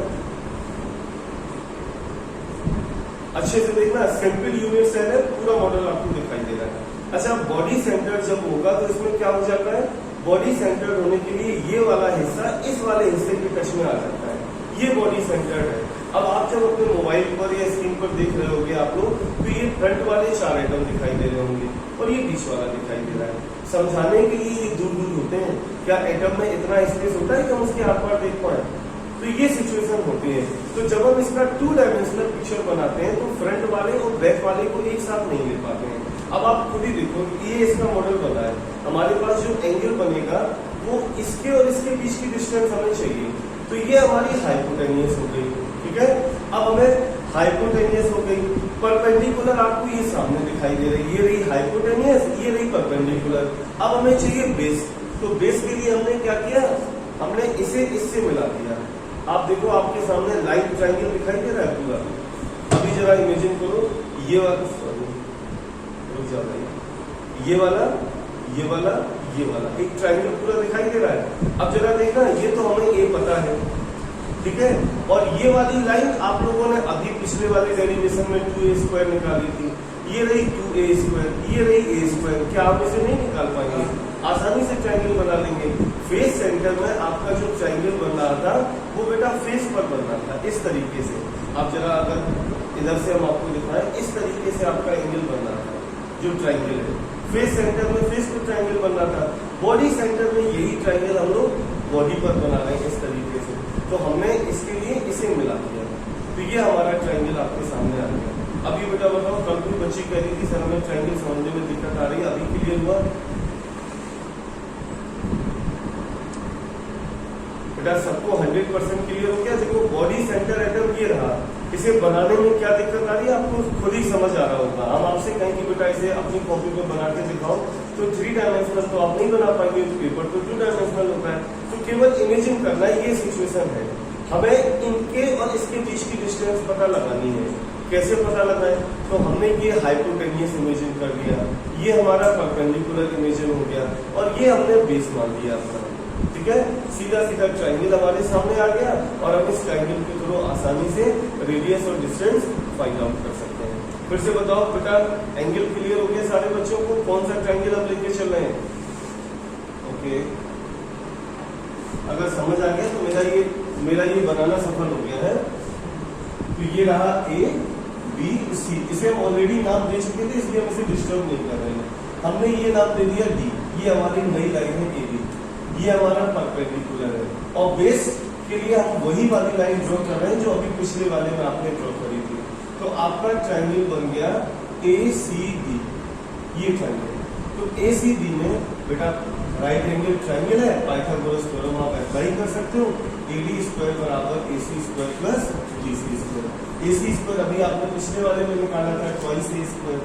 अच्छे से देखना, सिंपल यूनिट सेल है, पूरा मॉडल आपको दिखाई दे रहा है। अच्छा, बॉडी सेंटर जब होगा तो इसमें क्या हो जाता है? बॉडी सेंटर होने के लिए ये वाला हिस्सा इस वाले हिस्से के टच में आ जाता है, ये बॉडी सेंटर है। अब आप जब अपने मोबाइल पर या स्क्रीन पर देख रहे होंगे आप लोग, तो ये फ्रंट वाले 4 एटम दिखाई दे रहे होंगे और ये बीच वाला दिखाई दे रहा है। समझाने के लिए ये दूर दूर होते हैं, क्या एटम में इतना स्पेस होता है कि हम उसके हाथ पर देख पाए? तो ये सिचुएशन होती है। तो जब हम इसका 2 डायमेंशनल पिक्चर बनाते हैं तो फ्रंट वाले और बैक वाले को एक साथ नहीं ले पाते हैं। अब आप खुद ही देखो, ये इसका मॉडल बना है, हमारे पास जो एंगल बनेगा वो इसके और इसके बीच की डिस्टेंस हमें चाहिए, तो ये हमारी हाइपोटेनियस हो गई, ठीक है। अब हमें हाइपोटेनियस हो गई, परपेंडिकुलर आपको ये सामने दिखाई दे रही है, ये रही हाइपोटेनियस, ये रही परपेंडिकुलर। अब हमें चाहिए बेस, तो बेस के लिए हमने क्या किया? हमने इसे इससे मिला दिया। आप देखो आपके सामने लाइन ट्रायंगल दिखाई दे रहा है पूरा। अभी जरा इमेजिन करो, ये वाला, ये वाला, ये वाला, ये वाला, एक ट्रायंगल पूरा दिखाई दे रहा है। अब जरा देखना, ये तो हमें ये पता है, ठीक है, और ये वाली लाइन आप लोगों ने अभी पिछले वाले डेरिवेशन में 2a² निकाली थी, ये रही 2a², ये रही a²। क्या आप इसे नहीं निकाल पाएंगे? आसानी से ट्रायंगल बना लेंगे। फेस सेंटर में आपका जो ट्रायंगल बन रहा था वो बेटा फेस पर बन रहा था, इस तरीके से। आप जरा अगर इधर से हम आपको दिखाएं, इस तरीके से आपका एंगल बन रहा था जो ट्रायंगल है। फेस सेंटर में फेस पर ट्रायंगल बन रहा था, बॉडी सेंटर में यही ट्रायंगल हम लोग बॉडी पर बना रहे हैं इस तरीके से। तो हमने इसके लिए इसे मिला दिया, तो ये हमारा ट्रायंगल आपके सामने आ गया। अभी बेटा बताओ, कल कोई बच्ची कह रही थी सर हमें ट्रायंगल समझने में दिक्कत आ रही है, अभी क्लियर हुआ? बेटा सबको 100% क्लियर हो गया? देखो बॉडी सेंटर एटम ये रहा, इसे बनाने में क्या दिक्कत आ रही है आपको खुद ही समझ आ रहा होगा। हम आपसे कहें कि बेटा इसे अपनी कॉपी पे बना के दिखाओ, तो 3 डायमेंशनल तो आप नहीं बना पाएंगे, पेपर तो 2 डायमेंशनल होता है, तो केवल इमेजिन करना है, ये सिचुएशन है। हमें इनके और इसके बीच की डिस्टेंस पता लगानी है। कैसे पता लगाएं? तो हमने ये हाइपोटेनियस इमेजिन कर लिया, ये हमारा परपेंडिकुलर इमेजिन हो गया, और ये हमने बेस मान लिया अपना। ठीक है, सीधा सीधा ट्राइंगल हमारे सामने आ गया, और हम इस ट्राइंगल के थ्रू आसानी से रेडियस और डिस्टेंस फाइंड आउट कर सकते हैं। फिर से बताओ बेटा, एंगल क्लियर हो गया सारे बच्चों को? कौन सा ट्राइंगल हम लेके चल रहे हैं? ओके, अगर समझ आ गया तो मेरा ये बनाना सफल हो गया है। तो ये रहा ए बी सी, इसे हम ऑलरेडी नाम दे चुके थे, इसलिए हम इसे डिस्टर्ब नहीं कर रहे हैं। हमने ये नाम दे दिया डी, ये हमारी नई लाइन है ए बी, ये हमारा परपेंडिकुलर है, और बेस के लिए हम वही वाली लाइन ड्रॉ कर रहे हैं जो अभी पिछले वाले में आपने ड्रॉ करी थी। तो आपका ट्रायंगल बन गया ए सी डी, ये ट्रायंगल। तो ए सी डी में बेटा राइट एंगल ट्रायंगल है, पाइथागोरस थ्योरम आप अप्लाई कर सकते हो, AD स्क्वायर बराबर AC square plus DC square. AC square अभी आपने पिछले वाले में निकाला था twice A square,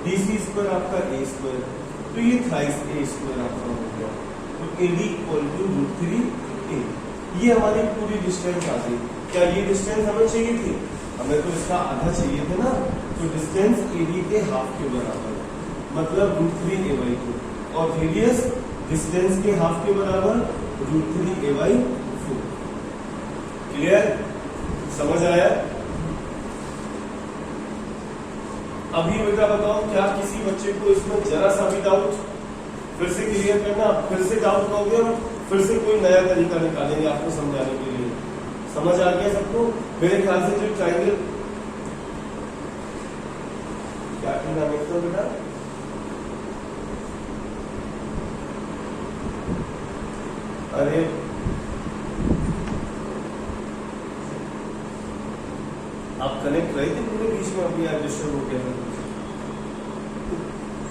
DC square आपका A स्क्वायर, तो ये थ्राइस A स्क्वायर आपका हो गया। तो AD इक्वल टू √3A, ये हमारी पूरी डिस्टेंस आ गई। क्या ये डिस्टेंस हमें चाहिए थी? हमें तो इसका आधा चाहिए था ना, तो डिस्टेंस AD के हाफ के बराबर, मतलब √3A/2, और रेडियस डिस्टेंस के हाफ के बराबर √3A/4। क्लियर? समझ आया? अभी बेटा बताओ, क्या किसी बच्चे को इसमें जरा सा भी डाउट? फिर से क्लियर करना, फिर से डाउट कहोगे और फिर से कोई नया तरीका निकालेंगे आपको समझाने के लिए। समझ आ गया सबको? मेरे ख्याल से जो ट्रायंगल क्या कहना बेटा, अरे आप कनेक्ट रहे थे पूरे बीच में, अभी आप डिस्टर्ब हो गया।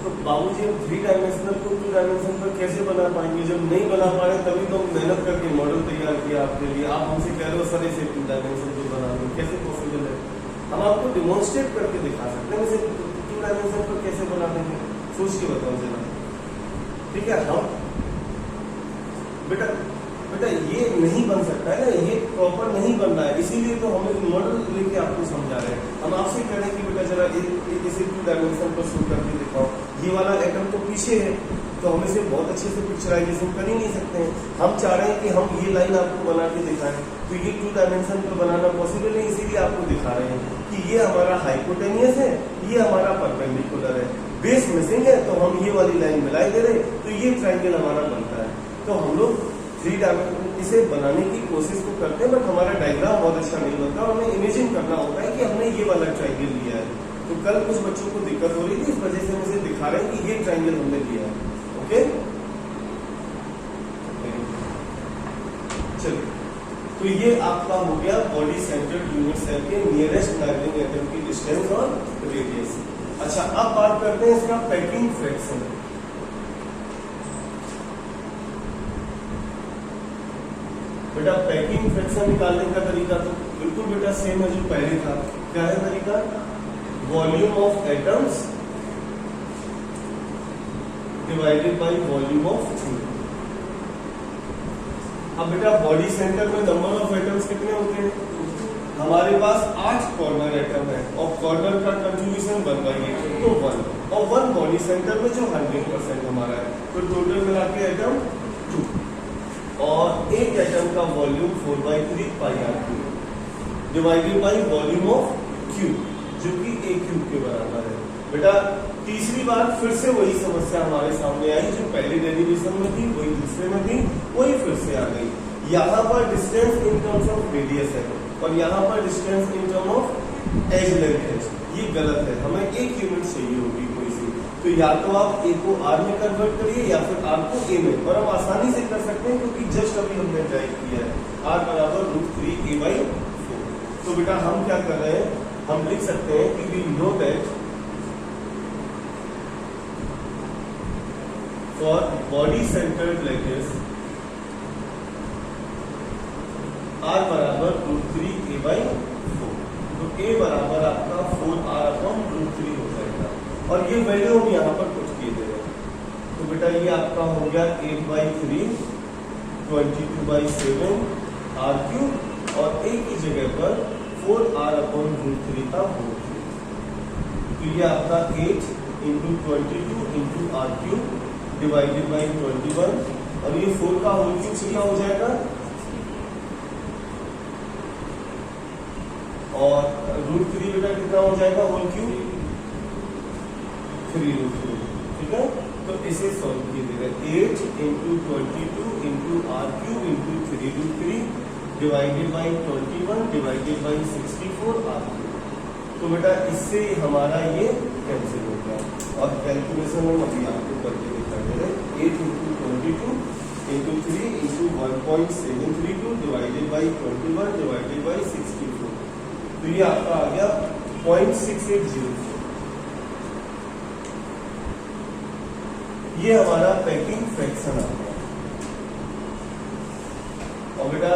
तो बाबूजी हम 3 डायमेंशनल को 2 डायमेंशन पर कैसे बना पाएंगे? जब नहीं बना पा रहे तभी तो मेहनत करके मॉडल तैयार किया आपके लिए। आप हमसे कह रहे हो सर इसे 2 डायमेंशन पर बना दें, कैसे पॉसिबल है? हम आपको डिमॉन्स्ट्रेट करके दिखा सकते हैं इसे 2 डायमेंशन पर कैसे बना देंगे, सोच के बताओ जरा। ठीक है, हम बेटा ये नहीं बन सकता है ना, ये प्रॉपर नहीं बन रहा है, इसीलिए तो हम एक मॉडल लेके आपको समझा रहे हैं। हम आपसे कह रहे हैं कि बेटा जरा इसे 2 डायमेंशन पर शो करके दिखाओ। ये वाला एटम तो पीछे है, तो हम इसे बहुत अच्छे से पिक्चराइजेशन कर ही नहीं सकते हैं। हम चाह रहे हैं कि हम ये लाइन आपको बना के दिखाएं, तो ये 2 डायमेंशन पर बनाना पॉसिबल है, इसीलिए आपको दिखा रहे हैं कि ये हमारा हाइपोटेनियस है, ये हमारा परपेंडिकुलर है, बेस मिसिंग है, तो हम ये वाली लाइन मिला दे रहे, तो ये ट्रायंगल हमारा बनता है। तो हम लोग 3 डायमेंशन इसे बनाने की कोशिश तो करते हैं, बट हमारा डायग्राम बहुत अच्छा नहीं बनता, और हमें इमेजिन करना होता है कि हमने ये वाला ट्रायंगल लिया है। तो कल कुछ बच्चों को दिक्कत हो रही थी, इस वजह से हम इसे दिखा रहे हैं कि ये ट्रायंगल हमने लिया है। ओके, चलिए, तो ये आपका हो गया बॉडी सेंटर्ड यूनिट सेल के नियरेस्ट नाइबरिंग एटम की डिस्टेंस और रेडियस। अच्छा, अब बात करते हैं इसका पैकिंग फ्रैक्शन। बेटा पैकिंग फ्रैक्शन निकालने का तरीका तो बिल्कुल बेटा सेम है जो पहले था। क्या है तरीका? Volume of atoms divided by volume of three. अब बेटा बॉडी सेंटर में नंबर ऑफ एटम्स कितने होते हैं? हमारे पास 8 कॉर्नर एटम है, और कॉर्नर का कंट्रीब्यूशन 1/8 तो 1, और 1 बॉडी सेंटर में जो 100% हमारा है, तो टोटल मिला के एटम 2, और एक एटम का volume 4/3 πr³ divided by volume of cube, जो कि a क्यूब के बराबर है। बेटा तीसरी बार फिर से वही समस्या हमारे सामने आई, जो पहले डेरिवेशन में थी वही दूसरे में थी, वही फिर से आ गई। यहाँ पर distance in terms of radius है, और यहाँ पर distance in term of edge length है। ये गलत है, हमें एक यूनिट चाहिए होगी कोई सी, तो या तो आप a को r में कन्वर्ट करिए या फिर r को a में, और हम आसानी से कर सकते हैं क्योंकि जस्ट अभी हमने ड्राइव किया है r बराबर √3a/4। तो बेटा हम क्या कर रहे हैं, हम लिख सकते हैं कि we know that for body centred lattice r बराबर √3a/4, तो a बराबर आपका 4r/√3 हो जाएगा। और ये वैल्यू हम यहाँ पर पुट किए दे रहे हैं, तो बेटा ये आपका हो गया 8/3 22/7 r³ और a की जगह पर 4r/√3 का होल क्यूब। तो ये आपका 8 × 22 × r³ डिवाइडेड बाई 21, और ये 4 का होल क्यूब कितना हो जाएगा, और √3 बेटा कितना हो जाएगा होल क्यूब 3√3, ठीक है। तो इसे सॉल्व कीजिएगा, 8 × 22 × r³ × 3√3 divided by 21 divided by 64 r³। तो बेटा इससे हमारा ये कैंसिल हो गया, और कैलकुलेशन हम अभी आपको करके दिखा दे रहे हैं। 8 × 22 × 3 × 1.732 डिवाइडेड बाई 21 डिवाइडेड बाई 64, तो ये आपका आ गया 0.6804। ये हमारा पैकिंग फ्रैक्शन आ गया। और बेटा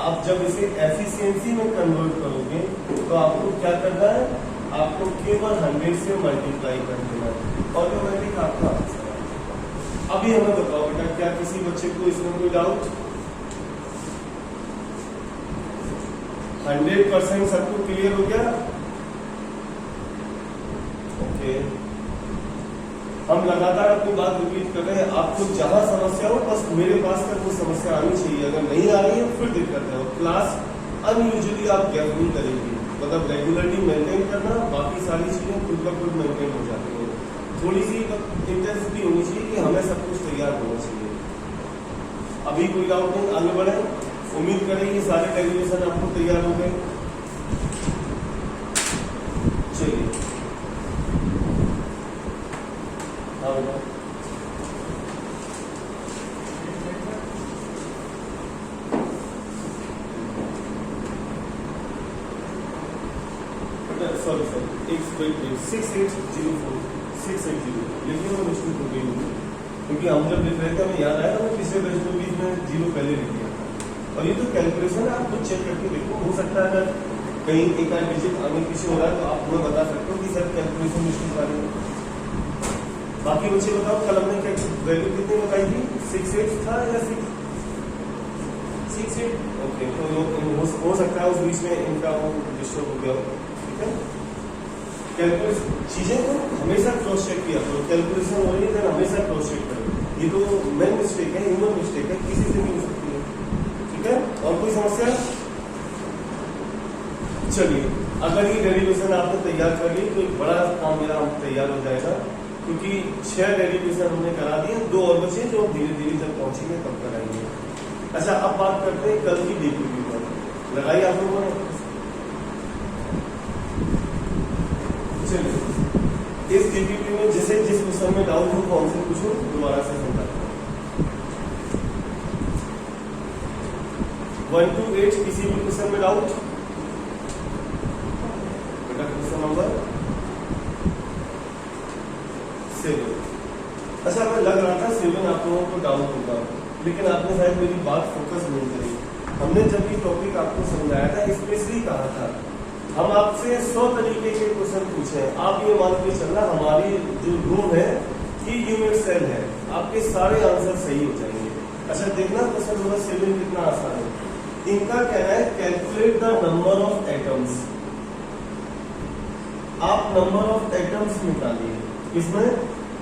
आप जब इसे एफिशिएंसी में कन्वर्ट करोगे तो आपको क्या करना है, आपको केवल 100 से मल्टीप्लाई कर देना है, ऑटोमेटिक आपका आंसर है। अभी हमें बताओ बेटा, क्या किसी बच्चे को इसमें कोई डाउट? 100% सबको क्लियर हो गया? ओके, हम लगातार अपनी बात रिपीट कर रहे हैं। आपको जहां समस्या हो बस मेरे पास तक वो समस्या आनी चाहिए, अगर नहीं आ रही है फिर दिक्कत है। और क्लास अनयूजुअली आप गैप नहीं करेंगे, मतलब रेगुलरली मेंटेन करना, बाकी सारी चीजें खुद ब खुद मेंटेन हो जाती है। थोड़ी सी इंटेंसिटी होनी चाहिए कि हमें सब कुछ तैयार होना चाहिए। अभी कोई डाउट नहीं, आगे बढ़े। उम्मीद करें कि सारे डेरिवेशन आपको तैयार हो गए। चलिए सॉरी 6804 लेकिन वो मिस्टेक हो गई होगी, क्योंकि हम जब लिख रहे थे हमें याद आया हमें पिछले पेज में भी इसमें 0 पहले लिख दिया था। और ये तो कैलकुलेशन है, आप खुद चेक करके देखो, हो सकता है अगर कहीं एक आध डिजिट आगे पीछे हो रहा है तो आप हमें बता सकते हो कि सर कैलकुलेशन मिस्टेक आ रही है। बाकी बच्चे बताओ, कल हमने क्या वैल्यू कितनी बताई थी? 68 था या 68? ओके, तो हो सकता है उस बीच में इनका वो डिस्टर्ब हो गया हो, ठीक है। कैलकुलेशन चीजें को हमेशा क्रॉस चेक किया करो, कैलकुलेशन हो रही है तो हमेशा क्रॉस चेक करो। ये तो मेन मिस्टेक है, ह्यूमन मिस्टेक है, किसी से नहीं हो सकती है, ठीक है। और कोई समस्या? चलिए, अगर ये डेरिवेशन आपने तैयार कर ली तो एक बड़ा काम मेरा तैयार हो जाएगा, क्योंकि 6 डेरिवेशन हमने करा दिए, 2 और बचे जो धीरे धीरे जब पहुंचेंगे तब कराएंगे। अच्छा, अब बात करते हैं कल की डीपीपी पर। लगाई आप लोगों ने? चलिए, इस डीपीपी में जिस क्वेश्चन में डाउट हो कौन से पूछो, दोबारा से समझाता हूं। 1 to 8 किसी भी क्वेश्चन में डाउट? बेटा क्वेश्चन नंबर 7। अच्छा, मैं लग रहा था 7 आप लोगों को डाउट होगा, लेकिन आपने शायद मेरी बात फोकस नहीं करी। हमने जब ये टॉपिक आपको समझाया था, स्पेशली कहा था हम आपसे 100 तरीके के क्वेश्चन पूछे हैं, आप ये मान के चलना हमारी जो रूम है ये यूनिट सेल है, आपके सारे आंसर सही हो जाएंगे। अच्छा देखना, क्वेश्चन नंबर 7 कितना आसान है। इनका कहना है calculate the number of atoms. आप नंबर ऑफ एटम्स निकालिए, इसमें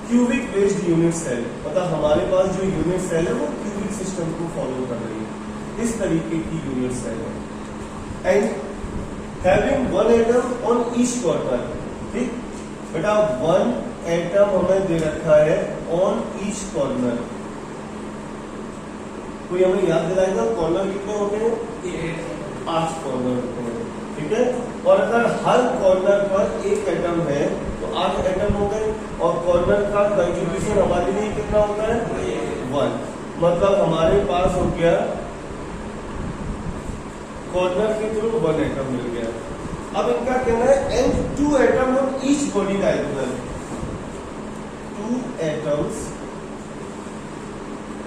क्यूबिक बेस्ड यूनिट सेल, मतलब हमारे पास जो यूनिट सेल है वो क्यूबिक सिस्टम को फॉलो कर रही है, इस तरीके की यूनिट सेल है। And having 1 atom on each quarter, ठीक बेटा, 1 एटम हमें दे रखा है ऑन ईच कॉर्नर। कोई हमें याद दिलाएगा कॉर्नर कितने होते हैं? 8 कॉर्नर होते हैं, ठीक है। और अगर हर कॉर्नर पर 1 एटम है तो 8 एटम हो गए, और कॉर्नर का कंट्रीब्यूशन हमारे लिए कितना होता है? 1। मतलब हमारे पास हो गया कॉर्नर के थ्रू 1 एटम मिल गया। अब इनका कहना है and 2 atom on each body diagonal, 2 atoms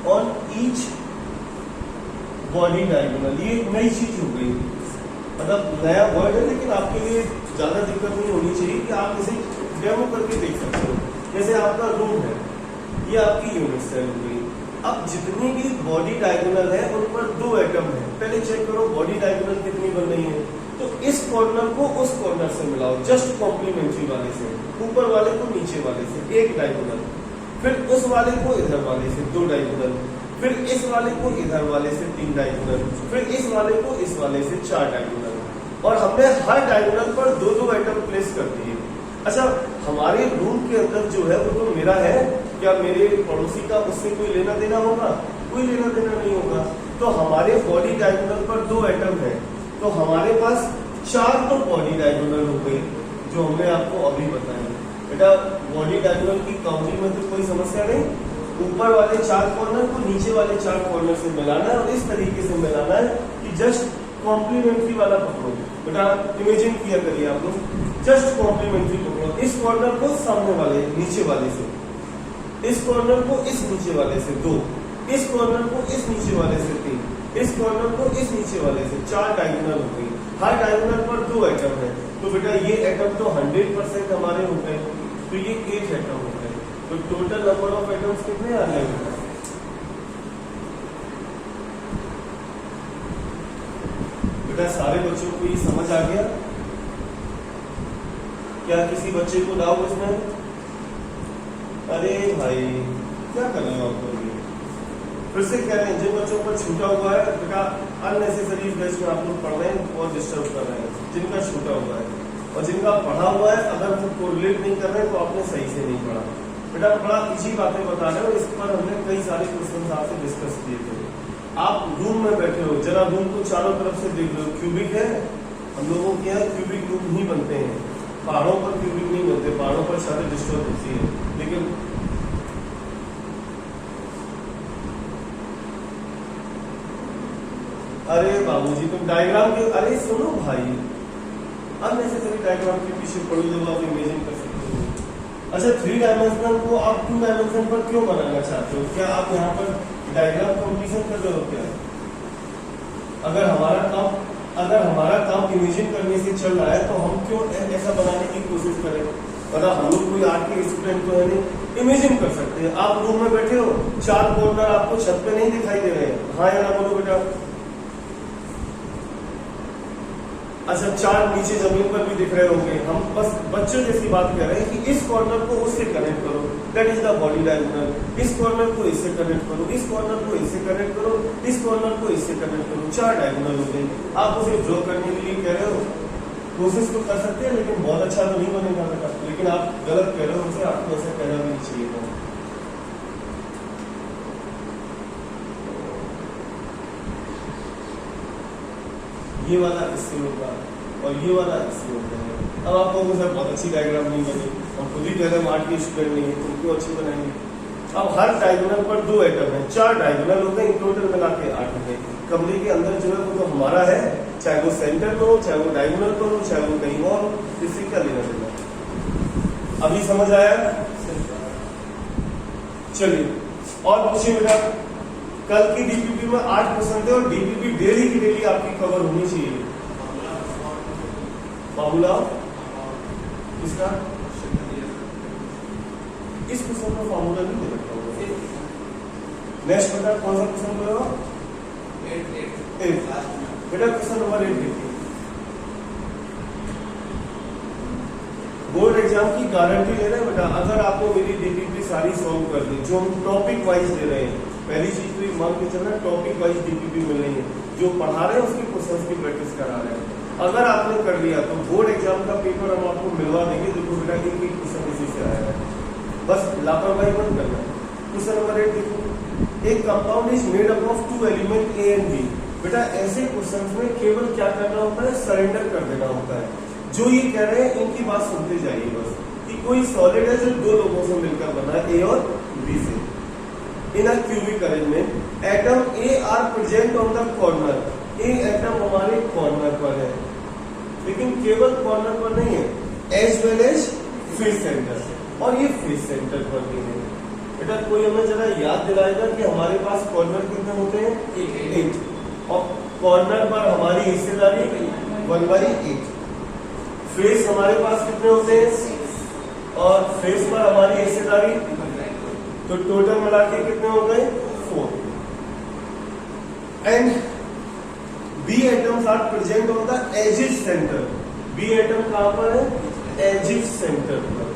on each body diagonal, ये एक नई चीज हो गई, मतलब नया वर्ड है, लेकिन आपके लिए ज्यादा दिक्कत नहीं होनी चाहिए कि आप इसे डेमो करके देख सकते हो। जैसे आपका रूम है, ये आपकी यूनिट सेल हो गई। अब जितनी भी बॉडी डायगोनल है उन पर 2 एटम है। पहले चेक करो बॉडी डायगोनल कितनी बन रही है। तो इस कॉर्नर को उस कॉर्नर से मिलाओ, जस्ट कॉम्प्लीमेंट्री वाले से, ऊपर वाले को नीचे वाले से 1 डायगोनल, फिर उस वाले को इधर वाले से 2 डायगोनल, फिर इस वाले को इधर वाले से 3 डायगोनल, फिर इस वाले को इस वाले से 4 डायगोनल। और हमने हर डायगोनल पर 2-2 एटम प्लेस कर दिए। अच्छा, हमारे रूम के अंदर जो है वो तो मेरा है, क्या मेरे पड़ोसी का उससे कोई लेना देना होगा? कोई लेना देना नहीं होगा। तो हमारे बॉडी डायगोनल पर 2 एटम है, तो हमारे पास 4 तो बॉडी डायगोनल हो गई, जो हमने आपको अभी बताया। बेटा बॉडी डायगोनल की काउंटिंग में तो कोई समस्या नहीं, ऊपर वाले 4 कॉर्नर को नीचे वाले 4 कॉर्नर से मिलाना है, और इस तरीके से मिलाना है कि जस्ट कॉम्प्लीमेंट्री वाला पकड़ो। बेटा इमेजिन किया करिए आप लोग, जस्ट कॉम्प्लीमेंट्री पकड़ो। इस कॉर्नर को सामने वाले नीचे वाले से, इस कॉर्नर को इस नीचे वाले से 2, इस कॉर्नर को इस नीचे वाले से 3, इस कॉर्नर को इस नीचे वाले से 4 डायगोनल हो गई। हर डायगोनल पर 2 एटम है, तो बेटा ये एटम तो 100% हमारे हो गए, तो ये 8 एटम हो गए। तो टोटल नंबर ऑफ एटम्स कितने आ गए? बेटा सारे बच्चों को ये समझ आ गया? क्या किसी बच्चे को डाउट इसमें? अरे भाई क्या कर रहे हो आप लोग? फिर से कह रहे हैं, जिन बच्चों पर छूटा हुआ है बेटा अननेसेसरी बेस में आप लोग पढ़ रहे हैं और डिस्टर्ब कर रहे हैं। जिनका छूटा हुआ है और जिनका पढ़ा हुआ है, अगर वो कोरिलेट नहीं कर रहे तो आपने सही से नहीं पढ़ा। बेटा बड़ा इजी बातें बता रहे हो, इस पर हमने कई सारे क्वेश्चन आपसे डिस्कस किए थे। आप रूम में बैठे हो, जरा रूम को चारों तरफ से देख लो। क्यूबिक है, हम लोगों के यहाँ क्यूबिक रूम ही बनते हैं, पहाड़ों पर क्यूबिक नहीं बनते, पहाड़ों पर छतें डिस्टर्ब होती है। लेकिन अरे बाबूजी तुम डायग्राम के, अरे सुनो भाई, अननेसेसरी डायग्राम के पीछे पड़ो जब आप इमेजिन कर सकते हो। अच्छा 3 डायमेंशनल को आप 2 डायमेंशन पर क्यों बनाना चाहते हो? क्या आप यहाँ पर डायग्राम कंपटीशन कर रहे हो क्या? अगर हमारा काम इमेजिन करने से चल रहा है तो हम क्यों ऐसा बनाने की कोशिश करें? मतलब हम लोग कोई आर्ट के स्टूडेंट तो है नहीं, इमेजिन कर सकते हैं। आप रूम में बैठे हो, 4 कॉर्नर आपको छत पे नहीं दिखाई दे रहे हैं, हाँ या ना बोलो बेटा? अच्छा 4 नीचे जमीन पर भी दिख रहे होंगे। हम बस बच्चों जैसी बात कर रहे हैं कि इस कॉर्नर को उससे कनेक्ट करो, that is the body diagonal. इस कॉर्नर को इससे कनेक्ट करो, इस कॉर्नर को इससे कनेक्ट करो, इस कॉर्नर को इससे कनेक्ट करो, 4 डायगोनल हो गए। आप उसे ड्रॉ करने के लिए कह रहे हो, कोशिश तो कर सकते हैं, लेकिन बहुत अच्छा तो नहीं बनेगा बेटा। लेकिन आप गलत कह रहे हो उनसे, आपको ऐसा कहना भी नहीं चाहिए था। ये वाला इससे होगा और ये वाला इससे होता है। अब आप लोगों से बहुत अच्छी डायग्राम नहीं बनी, और खुद ही कह रहे हैं आर्ट के स्टूडेंट नहीं है, तुम क्यों अच्छी बनाएंगे? अब हर डायगोनल पर 2 एटम है, 4 डायगोनल हो गए, टोटल मिला के 8 हो गए। कमरे के अंदर जो है वो तो हमारा है, चाहे वो सेंटर में हो, चाहे वो डायगोनल पर हो, चाहे वो कहीं और हो, इससे क्या लेना देना? अभी समझ आया? चलिए और पूछिए बेटा। कल की डीपीपी में 8 क्वेश्चन थे, और डीपीपी डेली की डेली आपकी कवर होनी चाहिए। फार्मूला किसका? इस क्वेश्चन में फार्मूला नहीं दे रखा होगा। नेक्स्ट बेटा कौन सा क्वेश्चन बोलो? 8 बेटा क्वेश्चन नंबर 8 देखिए। बोर्ड एग्जाम की गारंटी ले रहे हैं बेटा, अगर आपको मेरी डीपीपी सारी सॉल्व कर दी, जो हम टॉपिक वाइज दे रहे हैं। पहली चीज तो मान के चलना, टॉपिक वाइज डीपीपी मिल रही है, जो पढ़ा रहे हैं उसके क्वेश्चंस की प्रैक्टिस करा रहे हैं। अगर आपने कर लिया तो बोर्ड एग्जाम का पेपर हम आपको मिलवा देंगे। देखो बेटा एक क्वेश्चन इसी से आया है, बस लापरवाही मत करना। क्वेश्चन नंबर 8 देखो। एक compound is made up of 2 element A and B. बेटा ऐसे क्वेश्चंस में केवल क्या करना होता है? सरेंडर कर देना होता है। जो ये कह रहे हैं इनकी बात सुनते जाइए बस, कि कोई सॉलिड है जो 2 लोगों से मिलकर बना है, ए और बी से। In a cubic arrangement atom A are present on the corner. A atom हमारे कॉर्नर पर है, लेकिन केवल कॉर्नर पर नहीं है, as well as face centre, और ये फेस सेंटर पर भी है। बेटा कोई हमें जरा याद दिलाएगा कि हमारे पास कॉर्नर कितने होते हैं? 8। और कॉर्नर पर हमारी हिस्सेदारी 1/8। फेस हमारे पास कितने होते हैं और फेस पर हमारी हिस्सेदारी, तो टोटल मिला के कितने हो गए 4। And B atoms are present on the edges centre. B atom कहां पर है? एजिस सेंटर पर।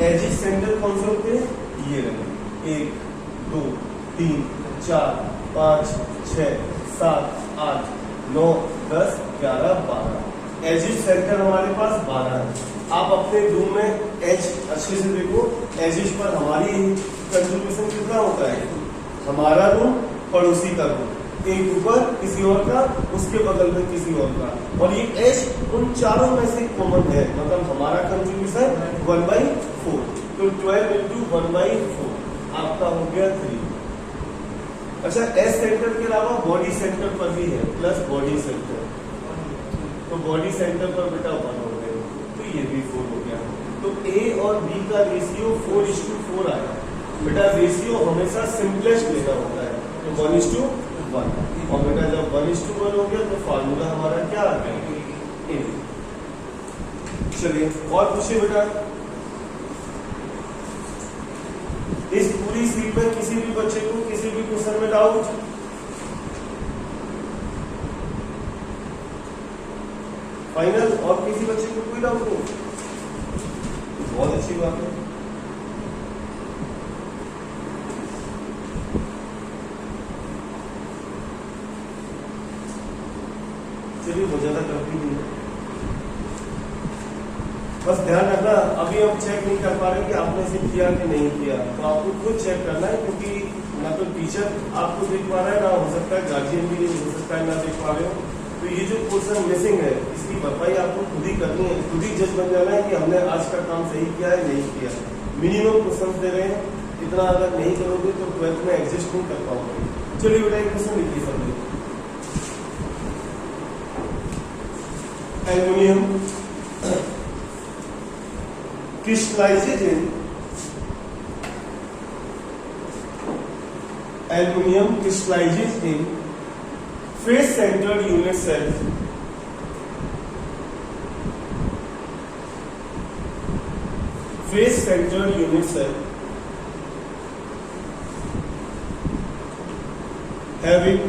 एजिस सेंटर कौन से होते हैं? ये रहे 1 2 3 4 5 6 7 8 9 10 11 12। एजिस सेंटर हमारे पास 12 है। आप अपने रूम में एज अच्छे से देखो, एजिस पर हमारी कंट्रीब्यूशन कितना होता है? हमारा रूम, पड़ोसी का रूम, एक ऊपर किसी और का, उसके बगल में किसी और का, और ये एज उन चारों में से कॉमन है, मतलब हमारा कंट्रीब्यूशन 1/4। तो 12 इंटू 1/4 आपका हो गया 3। अच्छा, एस सेंटर के अलावा बॉडी सेंटर पर भी है, प्लस बॉडी सेंटर, तो बॉडी सेंटर पर बेटा 1 हो गए, तो ये भी 4 हो गया। तो ए और बी का रेशियो 4:4 आया। बेटा रेशियो हमेशा सिंपलेस्ट लेना होता है, तो 1:1, और बेटा जब 1:1 हो गया तो फार्मूला हमारा क्या आ गया? ए। चलिए और पूछिए बेटा, इस पूरी सीट में किसी भी बच्चे को किसी भी क्वेश्चन में डाउट? फाइनल? और किसी बच्चे को कोई डाउट नहीं? बहुत अच्छी बात है। चलिए बहुत ज्यादा करती नहीं, बस ध्यान रखना अभी हम चेक नहीं कर पा रहे कि आपने इसे किया कि नहीं किया, तो आपको खुद चेक करना है, क्योंकि ना तो टीचर आपको देख पा रहा है, ना हो सकता है गार्जियन भी नहीं हो सकता है ना देख पा रहे हो। तो ये जो क्वेश्चन मिसिंग है इसकी भरपाई आपको खुद ही करनी है, खुद ही जज बन जाना है कि हमने आज का काम सही किया है नहीं किया। मिनिमम क्वेश्चन दे रहे हैं, इतना अगर नहीं करोगे तो 12th में एग्जिस्ट नहीं कर पाओगे। चलिए बेटा एक क्वेश्चन लिखिए सब। Aluminium crystallizes in aluminum crystallizes in face centered unit cell having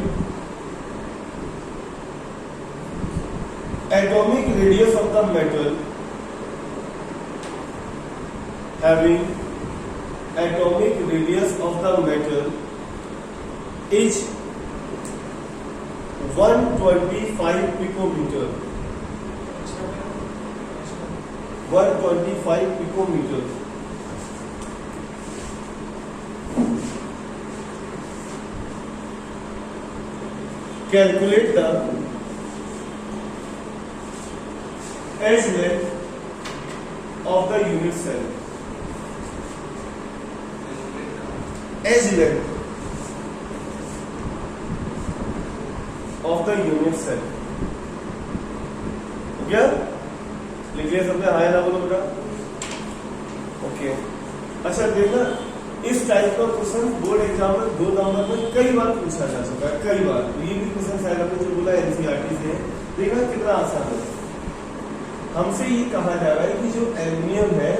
atomic radius of the metal is 125 picometer. 125 picometer. Calculate the edge length of the unit cell. Edge length of the unit cell. हो गया? लिख लिया सबने? हाय ना बोलो बेटा। Okay. अच्छा देखना, इस टाइप का क्वेश्चन बोर्ड एग्जाम में 2 नंबर में कई बार पूछा जा चुका है, कई बार। ये भी क्वेश्चन शायद आपने जो बोला एनसीईआरटी से, देखना कितना आसान है। हमसे ये कहा जा रहा है कि जो एल्यूमिनियम है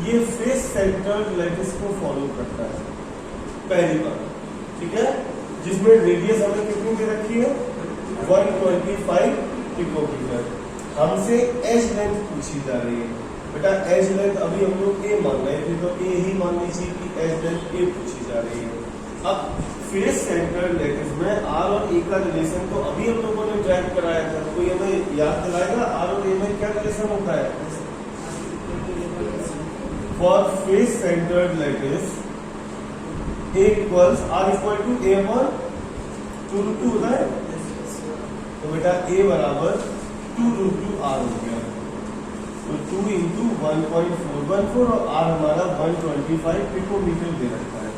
ये फेस सेंटर्ड लैटिस को फॉलो करता है, पहली बार, ठीक है, जिसमें रेडियस हमने कितनी दे रखी है? 125 पिकोमीटर। हमसे एज लेंथ पूछी जा रही है। बेटा एज लेंथ अभी हम लोग ए मान रहे थे, तो ए ही मान लीजिए कि एज लेंथ ए पूछी जा रही है। अब फेस सेंटर लैटिस में आर और ए का रिलेशन तो अभी हम लोगों ने ड्राइव कराया था, कोई हमें याद दिलाएगा आर और ए में क्या रिलेशन होता है? For face centred lattice A equals R equal to A upon 2√2 होता है, तो बेटा A बराबर 2√2 R हो गया, तो 2 इंटू 1.414 और R हमारा 125 पिकोमीटर दे रखा है।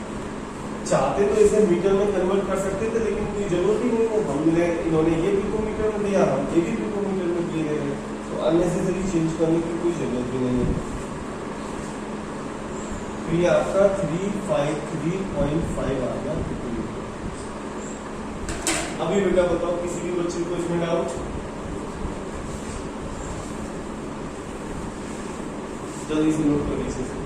चाहते तो इसे मीटर में कन्वर्ट कर सकते थे, लेकिन कोई जरूरत ही नहीं है। हमने इन्होंने ये पिकोमीटर में दिया, हम ये भी पिकोमीटर में दे रहे हैं, तो अननेसेसरी चेंज करने की कोई जरूरत भी नहीं है। तो ये आपका 353.5 आ गया। अभी बेटा बताओ किसी भी बच्चे को इसमें डाउट? जल्दी से नोट कर लीजिए।